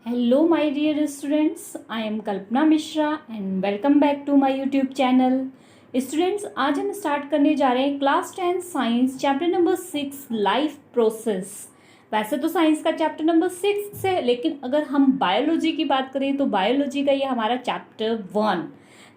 Hello, my dear students. I am Kalpana Mishra and welcome back to my YouTube channel. Students, आज हम start करने जा रहे हैं class 10 science chapter number 6 life process. वैसे तो साइंस का चैप्टर नंबर 6 है, लेकिन अगर हम बायोलॉजी की बात करें तो बायोलॉजी का ये हमारा चैप्टर 1,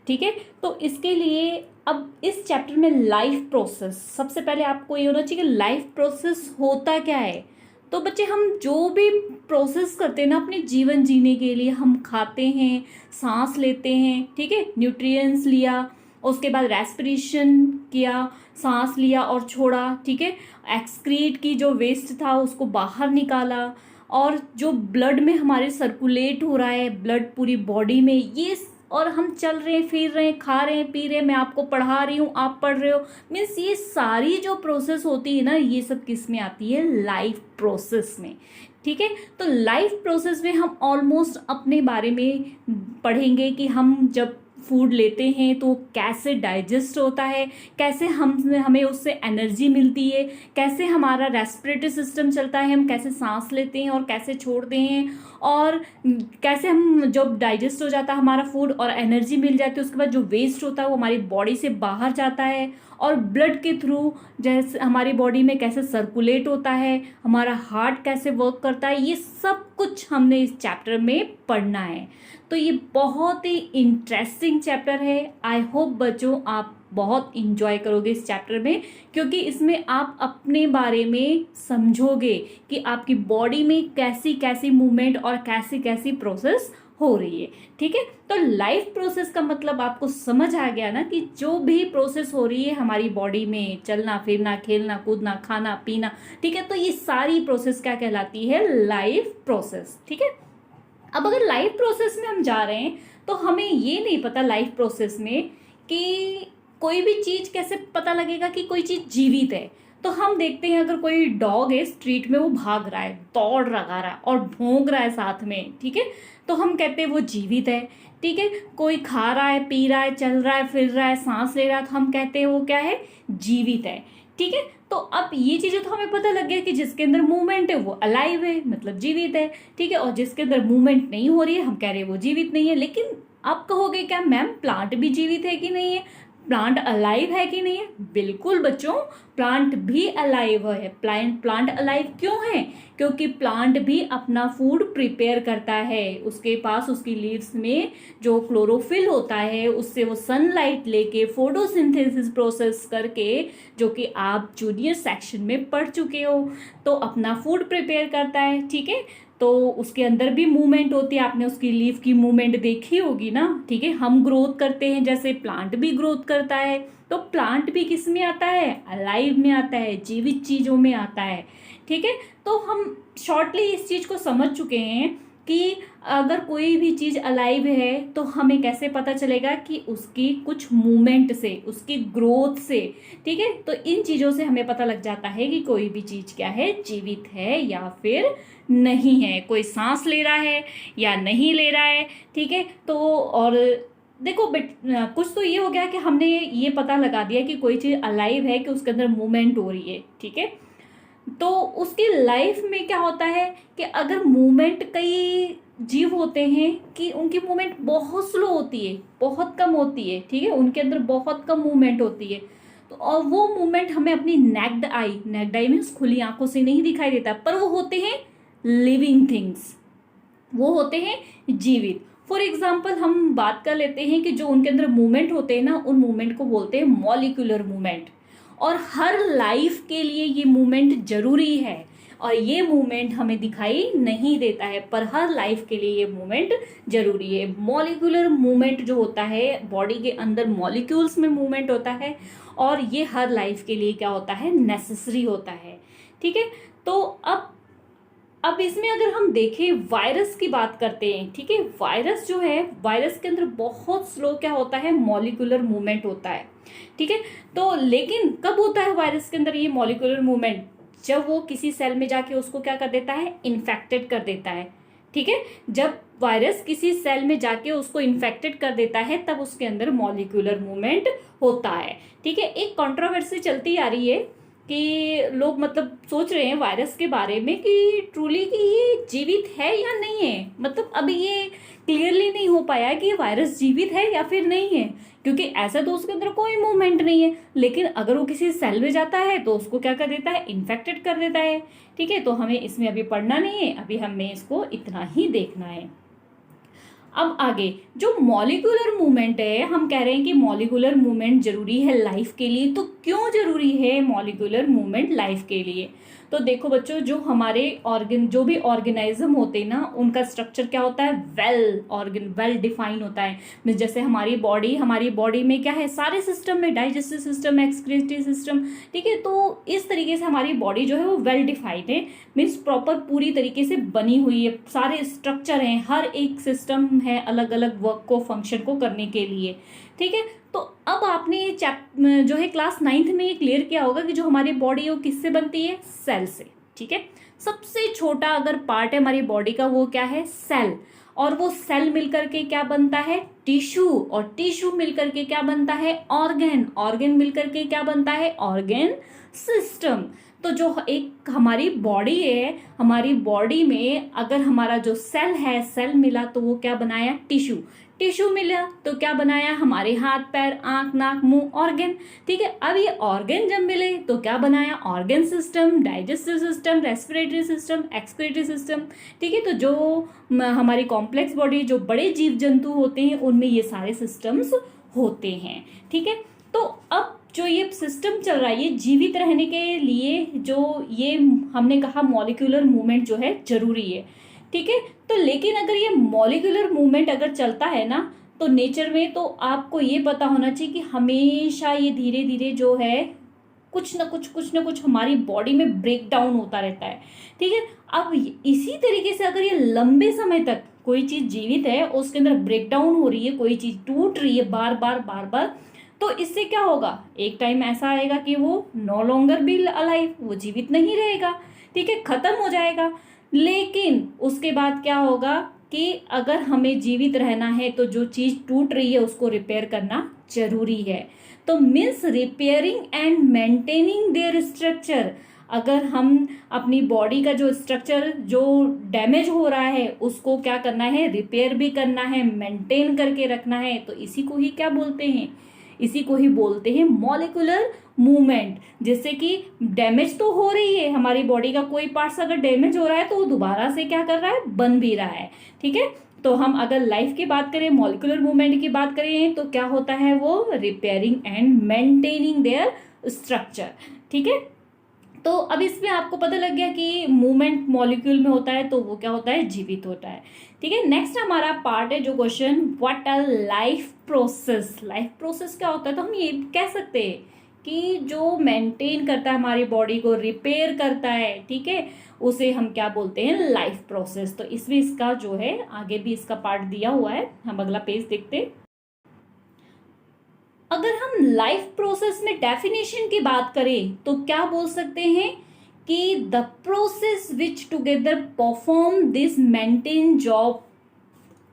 ठीक है। तो इसके लिए अब इस चैप्टर में लाइफ प्रोसेस, सबसे पहले आपको ये होना चाहिए कि लाइफ प्रोसेस होता क्या है। तो बच्चे, हम जो भी प्रोसेस करते हैं ना अपने जीवन जीने के लिए, हम खाते हैं, सांस लेते हैं, ठीक है, न्यूट्रिएंट्स लिया, उसके बाद रेस्पिरेशन किया, सांस लिया और छोड़ा, ठीक है, एक्सक्रीट की जो वेस्ट था उसको बाहर निकाला, और जो ब्लड में हमारे सर्कुलेट हो रहा है, ब्लड पूरी बॉडी में, ये और हम चल रहे हैं, फिर रहे हैं, खा रहे हैं, पी रहे हैं, मैं आपको पढ़ा रही हूँ, आप पढ़ रहे हो, मीन्स ये सारी जो प्रोसेस होती है ना, ये सब किस में आती है? लाइफ प्रोसेस में, ठीक है। तो लाइफ प्रोसेस में हम ऑलमोस्ट अपने बारे में पढ़ेंगे कि हम जब फूड लेते हैं तो कैसे डाइजेस्ट होता है, कैसे हमें उससे एनर्जी मिलती है, कैसे हमारा रेस्पिरेटरी सिस्टम चलता है, हम कैसे सांस लेते हैं और कैसे छोड़ते हैं, और कैसे हम जब डाइजेस्ट हो जाता है हमारा फूड और एनर्जी मिल जाती है, उसके बाद जो वेस्ट होता है वो हमारी बॉडी से बाहर जाता है, और ब्लड के थ्रू जैसे हमारी बॉडी में कैसे सर्कुलेट होता है, हमारा हार्ट कैसे वर्क करता है, ये सब कुछ हमने इस चैप्टर में पढ़ना है। तो ये बहुत ही इंटरेस्टिंग चैप्टर है। आई होप बच्चों आप बहुत इंजॉय करोगे इस चैप्टर में, क्योंकि इसमें आप अपने बारे में समझोगे कि आपकी बॉडी में कैसी कैसी मूवमेंट और कैसी कैसी प्रोसेस हो रही है, ठीक है। तो लाइफ प्रोसेस का मतलब आपको समझ आ गया ना, कि जो भी प्रोसेस हो रही है हमारी बॉडी में, चलना फिरना, खेलना कूदना, खाना पीना, ठीक है, तो ये सारी प्रोसेस क्या कहलाती है? लाइफ प्रोसेस, ठीक है। अब अगर लाइफ प्रोसेस में हम जा रहे हैं तो हमें ये नहीं पता लाइफ प्रोसेस में कि कोई भी चीज़ कैसे पता लगेगा कि कोई चीज़ जीवित है। तो हम देखते हैं अगर कोई डॉग है स्ट्रीट में, वो भाग रहा है, दौड़ लगा रहा है और भौंक रहा है साथ में, ठीक है, तो हम कहते हैं वो जीवित है, ठीक है। कोई खा रहा है, पी रहा है, चल रहा है, फिर रहा है, सांस ले रहा है, तो हम कहते हैं वो क्या है? जीवित है, ठीक है। तो अब ये चीजें तो हमें पता लग गया कि जिसके अंदर मूवमेंट है वो अलाइव है, मतलब जीवित है, ठीक है, और जिसके अंदर मूवमेंट नहीं हो रही है हम कह रहे हैं वो जीवित नहीं है। लेकिन आप कहोगे क्या मैम प्लांट भी जीवित है कि नहीं है, प्लांट अलाइव है कि नहीं है? बिल्कुल बच्चों, प्लांट भी अलाइव है। प्लांट अलाइव क्यों है? क्योंकि प्लांट भी अपना फूड प्रिपेयर करता है, उसके पास उसकी लीव्स में जो क्लोरोफिल होता है उससे वो सनलाइट लेके फोटोसिंथेसिस प्रोसेस करके, जो कि आप जूनियर सेक्शन में पढ़ चुके हो, तो अपना फूड प्रिपेयर करता है, ठीक है। तो उसके अंदर भी मूवमेंट होती है, आपने उसकी लीफ की मूवमेंट देखी होगी ना, ठीक है। हम ग्रोथ करते हैं जैसे प्लांट भी ग्रोथ करता है, तो प्लांट भी किस में आता है? अलाइव में आता है, जीवित चीजों में आता है, ठीक है। तो हम शॉर्टली इस चीज को समझ चुके हैं कि अगर कोई भी चीज अलाइव है तो हमें कैसे पता चलेगा कि उसकी कुछ मूवमेंट से, उसकी ग्रोथ से, ठीक है, तो इन चीजों से हमें पता लग जाता है कि कोई भी चीज क्या है? जीवित है या फिर नहीं है। कोई सांस ले रहा है या नहीं ले रहा है, ठीक है। तो और देखो कुछ तो ये हो गया कि हमने ये पता लगा दिया कि कोई चीज अलाइव है, कि उसके अंदर मूवमेंट हो रही है, ठीक है। तो उसकी लाइफ में क्या होता है कि अगर मूवमेंट, कई जीव होते हैं कि उनकी मूवमेंट बहुत स्लो होती है, बहुत कम होती है, ठीक है, उनके अंदर बहुत कम मूवमेंट होती है। तो और वो मूवमेंट हमें अपनी नेक्ड आई मीन्स खुली आंखों से नहीं दिखाई देता, पर वो होते हैं लिविंग थिंग्स, वो होते हैं जीवित। फॉर एग्जाम्पल हम बात कर लेते हैं कि जो उनके अंदर मूवमेंट होते हैं ना, उन मूवमेंट को बोलते हैं मॉलिक्यूलर मूवमेंट, और हर लाइफ के लिए ये मूवमेंट जरूरी है, और ये मूवमेंट हमें दिखाई नहीं देता है, पर हर लाइफ के लिए ये मूवमेंट जरूरी है। मॉलिक्यूलर मूवमेंट जो होता है, बॉडी के अंदर मॉलिक्यूल्स में मूवमेंट होता है, और ये हर लाइफ के लिए क्या होता है? नेसेसरी होता है, ठीक है। तो अब इसमें अगर हम देखें, वायरस की बात करते हैं, ठीक है। वायरस जो है, वायरस के अंदर बहुत स्लो क्या होता है? मॉलिक्यूलर मूवमेंट होता है, ठीक है। तो लेकिन कब होता है वायरस के अंदर ये मॉलिक्यूलर मूवमेंट? जब वो किसी सेल में जाके उसको क्या कर देता है? इन्फेक्टेड कर देता है, ठीक है। जब वायरस किसी सेल में जाके उसको इन्फेक्टेड कर देता है, तब उसके अंदर मॉलिक्यूलर मूवमेंट होता है, ठीक है। एक कंट्रोवर्सी चलती आ रही है कि लोग मतलब सोच रहे हैं वायरस के बारे में कि ट्रूली कि ये जीवित है या नहीं है, मतलब अभी ये क्लियरली नहीं हो पाया कि ये वायरस जीवित है या फिर नहीं है, क्योंकि ऐसा तो उसके अंदर कोई मूवमेंट नहीं है। लेकिन अगर वो किसी सेल में जाता है तो उसको क्या कर देता है, इन्फेक्टेड कर देता है। ठीक है, तो हमें इसमें अभी पढ़ना नहीं है, अभी हमें इसको इतना ही देखना है। अब आगे जो मॉलिक्यूलर मूवमेंट है, हम कह रहे हैं कि मॉलिक्यूलर मूवमेंट जरूरी है लाइफ के लिए। तो क्यों जरूरी है मॉलिक्यूलर मूवमेंट लाइफ के लिए? तो देखो बच्चों, जो हमारे जो भी ऑर्गेनाइज्म होते हैं ना, उनका स्ट्रक्चर क्या होता है, वेल डिफाइन होता है। जैसे हमारी बॉडी में क्या है, सारे सिस्टम में डाइजेस्टिव सिस्टम, एक्सक्रीटरी सिस्टम, ठीक है। तो इस तरीके से हमारी बॉडी जो है वो वेल डिफाइंड है, मीन्स प्रॉपर पूरी तरीके से बनी हुई है, सारे स्ट्रक्चर हैं, हर एक सिस्टम है अलग अलग वर्क को, फंक्शन को करने के लिए। ठीक है, तो अब आपने ये जो है क्लास 9th में ये क्लियर किया होगा कि जो हमारी बॉडी है वो किससे बनती है, सेल से। ठीक है, सबसे छोटा अगर पार्ट है हमारी बॉडी का वो क्या है, सेल। और वो सेल मिलकर के क्या बनता है, टिश्यू। और टिश्यू मिलकर के क्या बनता है, ऑर्गन। ऑर्गन मिलकर के क्या बनता है, ऑर्गन सिस्टम। तो जो एक हमारी बॉडी है, हमारी बॉडी में अगर हमारा जो सेल है, सेल मिला तो वो क्या बनाया, टिश्यू। टिश्यू मिला तो क्या बनाया, हमारे हाथ पैर आंख नाक मुंह, ऑर्गन। ठीक है, अब ये ऑर्गन जब मिले तो क्या बनाया, organ system, digestive system, respiratory system, excretory system. ठीक है, तो जो हमारी कॉम्प्लेक्स बॉडी, जो बड़े जीव जंतु होते हैं, उनमें ये सारे सिस्टम्स होते हैं। ठीक है, तो अब जो ये सिस्टम चल रहा है, ये जीवित रहने के लिए जो ये हमने कहा मॉलिक्यूलर मूवमेंट जो है जरूरी है। ठीक है, तो लेकिन अगर ये मॉलिक्यूलर मूवमेंट अगर चलता है ना, तो नेचर में, तो आपको ये पता होना चाहिए कि हमेशा ये धीरे धीरे जो है कुछ ना कुछ हमारी बॉडी में ब्रेक डाउन होता रहता है। ठीक है, अब इसी तरीके से अगर ये लंबे समय तक कोई चीज जीवित है, उसके अंदर ब्रेक डाउन हो रही है, कोई चीज टूट रही है बार बार, तो इससे क्या होगा, एक टाइम ऐसा आएगा कि वो नो लॉन्गर बी अलाइव, वो जीवित नहीं रहेगा। ठीक है, खत्म हो जाएगा। लेकिन उसके बाद क्या होगा कि अगर हमें जीवित रहना है तो जो चीज टूट रही है उसको रिपेयर करना जरूरी है। तो means repairing and maintaining their structure. अगर हम अपनी बॉडी का जो स्ट्रक्चर जो डैमेज हो रहा है उसको क्या करना है, रिपेयर भी करना है, मेंटेन करके रखना है, तो इसी को ही क्या बोलते हैं, इसी को ही बोलते हैं मॉलिक्यूलर मूवमेंट। जैसे कि डैमेज तो हो रही है, हमारी बॉडी का कोई पार्ट्स अगर डैमेज हो रहा है तो वो दोबारा से क्या कर रहा है, बन भी रहा है। ठीक है, तो हम अगर लाइफ की बात करें, मॉलिक्यूलर मूवमेंट की बात करें, तो क्या होता है, वो repairing and maintaining their structure. ठीक है, तो अब इसमें आपको पता लग गया कि मूवमेंट मॉलिक्यूल में होता है तो वो क्या होता है, जीवित होता है। ठीक है, नेक्स्ट हमारा पार्ट है जो question, what our life process. Life process क्या होता है, तो हम ये कह सकते हैं कि जो मेंटेन करता है हमारी बॉडी को, रिपेयर करता है, ठीक है, उसे हम क्या बोलते हैं, लाइफ प्रोसेस। तो इसमें इसका जो है आगे भी इसका पार्ट दिया हुआ है, हम अगला पेज देखते हैं। अगर हम लाइफ प्रोसेस में डेफिनेशन की बात करें तो क्या बोल सकते हैं कि the process which together perform this maintain job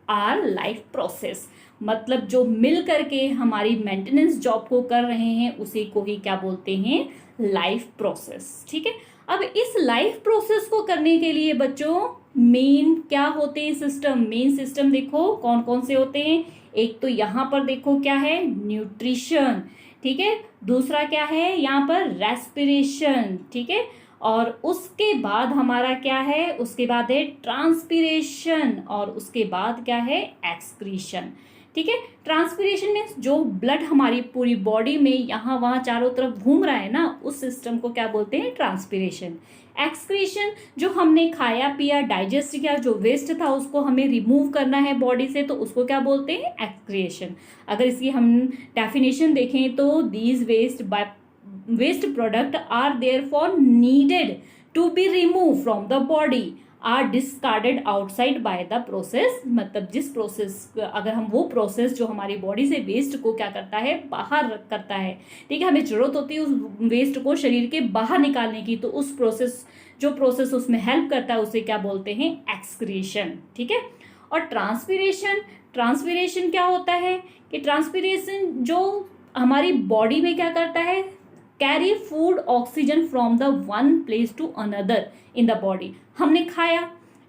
our life process. मतलब जो मिल करके हमारी मेंटेनेंस जॉब को कर रहे हैं उसी को ही क्या बोलते हैं, लाइफ प्रोसेस। ठीक है, अब इस लाइफ प्रोसेस को करने के लिए बच्चों मेन क्या होते हैं सिस्टम, मेन सिस्टम देखो कौन कौन से होते हैं। एक तो यहाँ पर देखो क्या है, न्यूट्रिशन। ठीक है, दूसरा क्या है यहाँ पर, रेस्पिरेशन। ठीक है, और उसके बाद हमारा क्या है, उसके बाद है ट्रांसपीरेशन, और उसके बाद क्या है, एक्सक्रीशन। ठीक है, ट्रांसपीरेशन मीन्स जो ब्लड हमारी पूरी बॉडी में यहाँ वहाँ चारों तरफ घूम रहा है ना, उस सिस्टम को क्या बोलते हैं, ट्रांसपीरेशन। एक्सक्रीशन जो हमने खाया पिया डाइजेस्ट किया जो वेस्ट था उसको हमें रिमूव करना है बॉडी से, तो उसको क्या बोलते हैं, एक्सक्रिएशन। अगर इसकी हम डेफिनेशन देखें तो these waste product are therefore needed to be remove from the body are discarded outside by the process. मतलब जिस प्रोसेस, अगर हम वो प्रोसेस जो हमारी बॉडी से वेस्ट को क्या करता है, बाहर करता है, ठीक है, हमें जरूरत होती है उस वेस्ट को शरीर के बाहर निकालने की, तो उस प्रोसेस, जो प्रोसेस उसमें हेल्प करता है उसे क्या बोलते हैं, एक्सक्रीशन। ठीक है, और ट्रांसपीरेशन क्या होता है कि ट्रांसपीरेशन जो हमारी बॉडी में क्या करता है, carry food oxygen from the one place to another in the body. हमने खाया,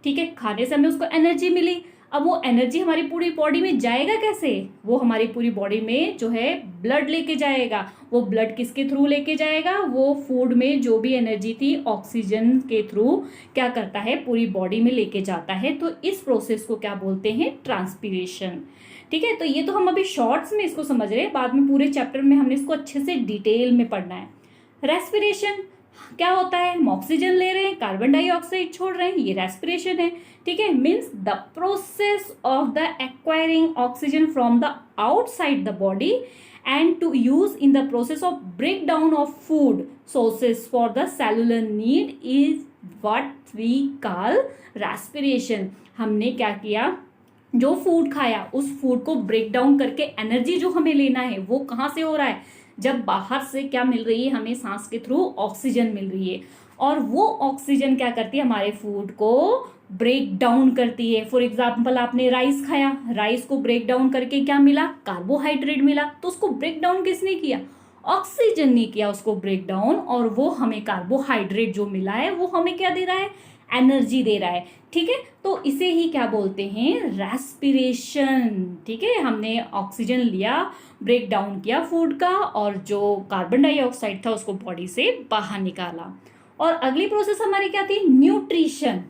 ठीक है, खाने से हमें उसको एनर्जी मिली। अब वो एनर्जी हमारी पूरी बॉडी में जाएगा कैसे? वो हमारी पूरी बॉडी में जो है ब्लड लेके जाएगा। वो ब्लड किसके थ्रू लेके जाएगा? वो फूड में जो भी एनर्जी थी ऑक्सीजन के थ्रू क्या करता है, पूरी बॉडी में लेके जाता है। तो इस प्रोसेस को क्या बोलते हैं? ट्रांसपीरेशन। ठीक है, तो ये तो हम अभी शॉर्ट्स में इसको समझ रहे हैं, बाद में पूरे चैप्टर में हमने इसको अच्छे से डिटेल में पढ़ना है। रेस्पिरेशन क्या होता है? हम ऑक्सीजन ले रहे हैं, कार्बन डाइऑक्साइड छोड़ रहे हैं, ये रेस्पिरेशन है। ठीक है, means the process of the acquiring oxygen from the outside the body and to use in the process of breakdown of food sources for the cellular need is what we call respiration। हमने क्या किया? जो food खाया उस food को break down करके energy जो हमें लेना है वो कहाँ से हो रहा है? जब बाहर से क्या मिल रही है हमें? सांस के थ्रू ऑक्सीजन मिल रही है, और वो ऑक्सीजन क्या करती है? हमारे फूड को ब्रेक डाउन करती है। फॉर एग्जाम्पल आपने राइस खाया, राइस को ब्रेक डाउन करके क्या मिला? कार्बोहाइड्रेट मिला। तो उसको ब्रेक डाउन किसने किया? ऑक्सीजन ने किया उसको ब्रेक डाउन, और वो हमें कार्बोहाइड्रेट जो मिला है वो हमें क्या दे रहा है? एनर्जी दे रहा है। ठीक है, तो इसे ही क्या बोलते हैं? रेस्पिरेशन। ठीक है, हमने ऑक्सीजन लिया, ब्रेक डाउन किया फूड का, और जो कार्बन डाइऑक्साइड था उसको बॉडी से बाहर निकाला। और अगली प्रोसेस हमारी क्या थी? Nutrition.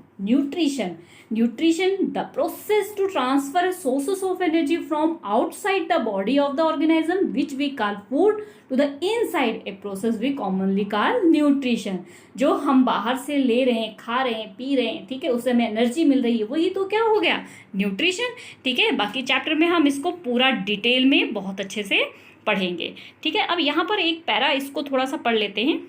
Nutrition the process to transfer sources of energy from outside the body of the organism which we call food to the inside, a process we commonly call nutrition. जो हम बाहर से ले रहे हैं, खा रहे हैं, पी रहे हैं, ठीक है, उससे हमें एनर्जी मिल रही है, वही तो क्या हो गया? न्यूट्रिशन। ठीक है, बाकी चैप्टर में हम इसको पूरा डिटेल में बहुत अच्छे से पढ़ेंगे। ठीक है, अब यहाँ पर एक पैरा इसको थोड़ा सा पढ़ लेते हैं।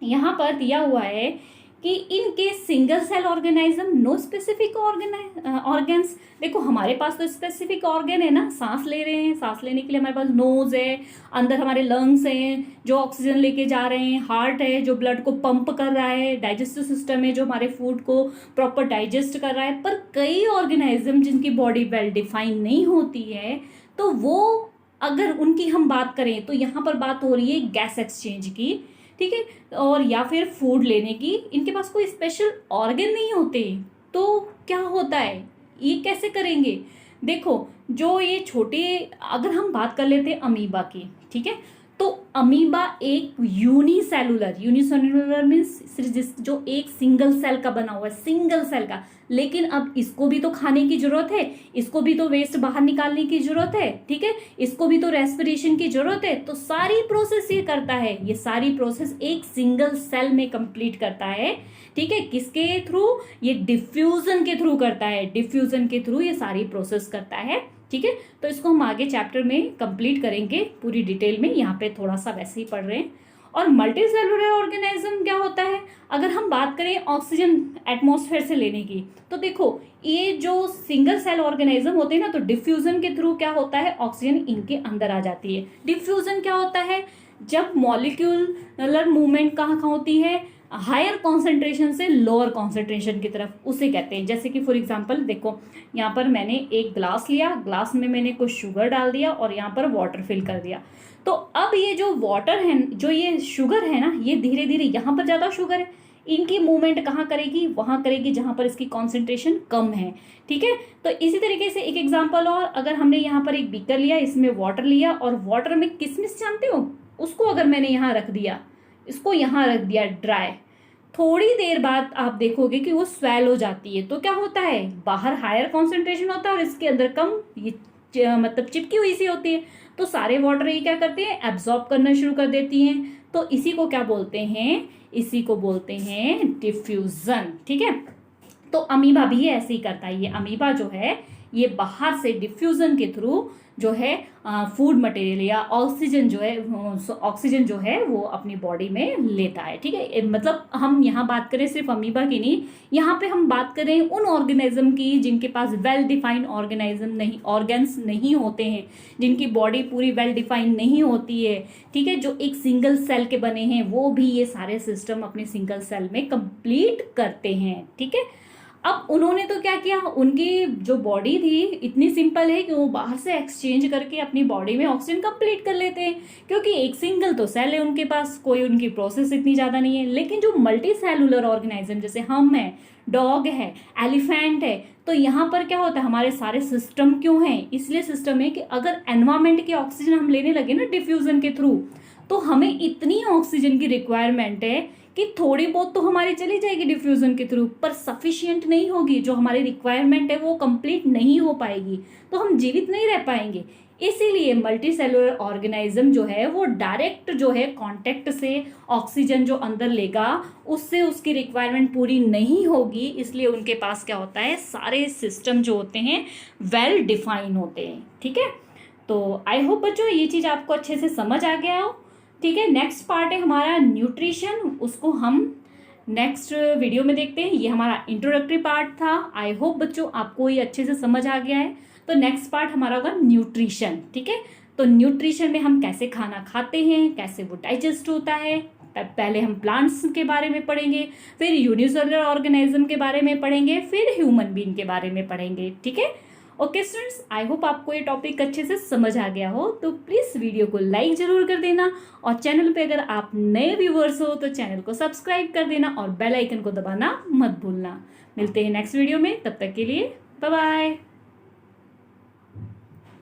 यहाँ पर दिया हुआ है कि in case single cell organism no specific organs. देखो हमारे पास तो स्पेसिफिक ऑर्गन है ना, सांस ले रहे हैं, सांस लेने के लिए हमारे पास नोज है, अंदर हमारे लंग्स हैं जो ऑक्सीजन लेके जा रहे हैं, हार्ट है जो ब्लड को पंप कर रहा है, डाइजेस्टिव सिस्टम है जो हमारे फूड को प्रॉपर डाइजेस्ट कर रहा है। पर कई ऑर्गेनिज्म जिनकी बॉडी वेल डिफाइंड नहीं होती है, तो वो अगर उनकी हम बात करें तो यहाँ पर बात हो रही है गैस एक्सचेंज की, ठीक है, और या फिर फूड लेने की। इनके पास कोई स्पेशल ऑर्गन नहीं होते, तो क्या होता है? ये कैसे करेंगे? देखो जो ये छोटे, अगर हम बात कर लेते हैं अमीबा की, ठीक है, तो अमीबा एक यूनिसेलुलर मीन्स जो एक सिंगल सेल का बना हुआ है, सिंगल सेल का। लेकिन अब इसको भी तो खाने की जरूरत है, इसको भी तो वेस्ट बाहर निकालने की जरूरत है, ठीक है, इसको भी तो रेस्पिरेशन की जरूरत है। तो सारी प्रोसेस ये करता है, ये सारी प्रोसेस एक सिंगल सेल में कंप्लीट करता है। ठीक है, किसके थ्रू? ये डिफ्यूजन के थ्रू करता है, डिफ्यूजन के थ्रू ये सारी प्रोसेस करता है। ठीक है, तो इसको हम आगे चैप्टर में कंप्लीट करेंगे पूरी डिटेल में, यहाँ पे थोड़ा सा वैसे ही पढ़ रहे हैं। और मल्टी सेलुलर ऑर्गेनिज्म क्या होता है? अगर हम बात करें ऑक्सीजन एटमॉस्फेयर से लेने की, तो देखो ये जो सिंगल सेल ऑर्गेनिज्म होते हैं ना, तो डिफ्यूजन के थ्रू क्या होता है? ऑक्सीजन इनके अंदर आ जाती है। डिफ्यूजन क्या होता है? जब मॉलिक्यूलर मूवमेंट कहाँ होती है? हायर कॉन्सेंट्रेशन से लोअर कॉन्सेंट्रेशन की तरफ, उसे कहते हैं। जैसे कि फॉर एग्जांपल देखो, यहाँ पर मैंने एक ग्लास लिया, ग्लास में मैंने कुछ शुगर डाल दिया और यहाँ पर वाटर फिल कर दिया। तो अब ये जो वाटर है, जो ये शुगर है ना, ये धीरे धीरे यहाँ पर ज़्यादा शुगर है, इनकी मूवमेंट कहाँ करेगी? वहाँ करेगी जहाँ पर इसकी कॉन्सेंट्रेशन कम है। ठीक है, तो इसी तरीके से एक एग्जाम्पल और, अगर हमने यहाँ पर एक बीकर लिया, इसमें वाटर लिया, और वाटर में किसमिस जानते हो, उसको अगर मैंने यहाँ रख दिया, इसको यहाँ रख दिया ड्राई, थोड़ी देर बाद आप देखोगे कि वो स्वेल हो जाती है। तो क्या होता है? बाहर हायर कॉन्सेंट्रेशन होता है और इसके अंदर कम, ये मतलब चिपकी हुई सी होती है। तो सारे वाटर ये क्या करते हैं? एब्जॉर्ब करना शुरू कर देती हैं। तो इसी को क्या बोलते हैं? इसी को बोलते हैं डिफ्यूजन। ठीक है, तो अमीबा भी ऐसे ही करता है। ये अमीबा जो है ये बाहर से डिफ्यूजन के थ्रू जो है फूड मटेरियल या ऑक्सीजन जो है वो अपनी बॉडी में लेता है। ठीक है, मतलब हम यहाँ बात करें सिर्फ अमीबा की नहीं, यहाँ पे हम बात करें उन ऑर्गेनिज्म की जिनके पास वेल डिफाइंड ऑर्गन्स नहीं होते हैं, जिनकी बॉडी पूरी वेल डिफाइंड नहीं होती है। ठीक है, जो एक सिंगल सेल के बने हैं, वो भी ये सारे सिस्टम अपने सिंगल सेल में कंप्लीट करते हैं। ठीक है, अब उन्होंने तो क्या किया, उनकी जो बॉडी थी इतनी सिंपल है कि वो बाहर से एक्सचेंज करके अपनी बॉडी में ऑक्सीजन कंप्लीट कर लेते हैं, क्योंकि एक सिंगल तो सेल है उनके पास, कोई उनकी प्रोसेस इतनी ज़्यादा नहीं है। लेकिन जो मल्टी सेलुलर ऑर्गेनिज्म जैसे हम हैं, डॉग है, एलिफेंट है, तो यहाँ पर क्या होता है, हमारे सारे सिस्टम क्यों हैं, इसलिए सिस्टम है कि अगर एनवायरमेंट की ऑक्सीजन हम लेने लगे ना डिफ्यूजन के थ्रू, तो हमें इतनी ऑक्सीजन की रिक्वायरमेंट है कि थोड़ी बहुत तो हमारी चली जाएगी डिफ्यूजन के थ्रू, पर सफिशियंट नहीं होगी, जो हमारी रिक्वायरमेंट है वो कंप्लीट नहीं हो पाएगी, तो हम जीवित नहीं रह पाएंगे। इसीलिए मल्टी सेलुलर ऑर्गेनिज्म जो है वो डायरेक्ट जो है कांटेक्ट से ऑक्सीजन जो अंदर लेगा उससे उसकी रिक्वायरमेंट पूरी नहीं होगी, इसलिए उनके पास क्या होता है, सारे सिस्टम जो होते हैं वेल डिफाइन होते हैं। ठीक है, तो आई होप बच्चों ये चीज़ आपको अच्छे से समझ आ गया हो। ठीक है, नेक्स्ट पार्ट है हमारा न्यूट्रिशन, उसको हम नेक्स्ट वीडियो में देखते हैं। ये हमारा इंट्रोडक्टरी पार्ट था। आई होप बच्चों आपको ये अच्छे से समझ आ गया है। तो नेक्स्ट पार्ट हमारा होगा न्यूट्रिशन। ठीक है, तो न्यूट्रिशन में हम कैसे खाना खाते हैं, कैसे वो डाइजेस्ट होता है, पहले हम प्लांट्स के बारे में पढ़ेंगे, फिर यूनिसेलुलर ऑर्गेनिज्म के बारे में पढ़ेंगे, फिर ह्यूमन बीइंग के बारे में पढ़ेंगे। ठीक है, ओके स्टूडेंट्स, आई होप आपको ये टॉपिक अच्छे से समझ आ गया हो। तो प्लीज़ वीडियो को लाइक जरूर कर देना, और चैनल पे अगर आप नए व्यूअर्स हो तो चैनल को सब्सक्राइब कर देना और बेल आइकन को दबाना मत भूलना। मिलते हैं नेक्स्ट वीडियो में, तब तक के लिए बाय बाय।